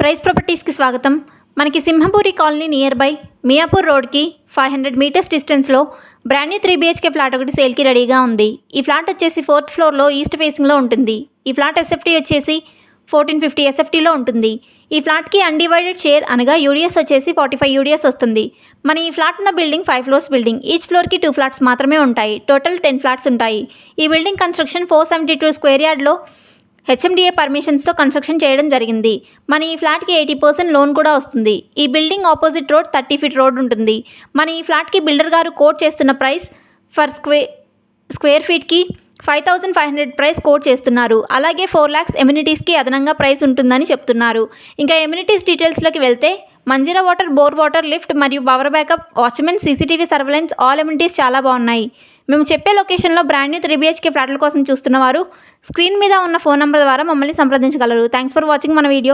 Price ప్రాపర్టీస్కి స్వాగతం. మనకి Simhapuri colony near by Miyapur రోడ్కి 500 మీటర్స్ డిస్టెన్స్లో బ్రాండ్ న్యూ 3 BHK ఫ్లాట్ ఒకటి సేల్కి రెడీగా ఉంది. ఈ ఫ్లాట్ వచ్చేసి 4th ఫ్లోర్లో ఈస్ట్ ఫేసింగ్లో ఉంటుంది. ఈ ఫ్లాట్ ఎస్ఎఫ్టీ వచ్చేసి 1450 ఎస్ఎఫ్టీలో ఉంటుంది. ఈ ఫ్లాట్కి అన్డివైడెడ్ షేర్ అనగా యూడిఎస్ వచ్చేసి 45 యూడిఎస్ వస్తుంది. మన ఈ ఫ్లాట్ ఉన్న బిల్డింగ్ 5 ఫ్లోర్స్ బిల్డింగ్. ఈచ్ ఫ్లోర్కి 2 ఫ్లాట్స్ మాత్రమే ఉంటాయి. టోటల్ 10 ఫ్లాట్స్ ఉంటాయి. ఈ బిల్డింగ్ కన్స్ట్రక్షన్ 472 స్క్వేర్ యార్డ్లో హెచ్ఎండిఏ పర్మిషన్స్తో కన్స్ట్రక్షన్ చేయడం జరిగింది. మన ఈ ఫ్లాట్కి 80% లోన్ కూడా వస్తుంది. ఈ building opposite road 30 feet road ఉంటుంది. మన ఈ ఫ్లాట్కి బిల్డర్ గారు కోట్ చేస్తున్న ప్రైస్ ఫర్ స్క్వేర్ ఫీట్కి 5500 ప్రైస్ కోట్ చేస్తున్నారు. అలాగే 4 lakhs ఎమ్యూనిటీస్కి అదనంగా ప్రైస్ ఉంటుందని చెప్తున్నారు. ఇంకా ఎమ్యూనిటీస్ డీటెయిల్స్లోకి వెళ్తే Manjeera water, bore water, lift మరియు power backup, watchmen, CCTV surveillance, all amenities చాలా బాగున్నాయి. మేము చెప్పే లొకేషన్లో బ్రాండ్ న్యూ 3 BHK ఫ్లాట్ల కోసం చూస్తున్నవారు స్క్రీన్ మీద ఉన్న ఫోన్ నెంబర్ ద్వారా మమ్మల్ని సంప్రదించగలరు. థ్యాంక్స్ ఫర్ వాచింగ్ మన వీడియో.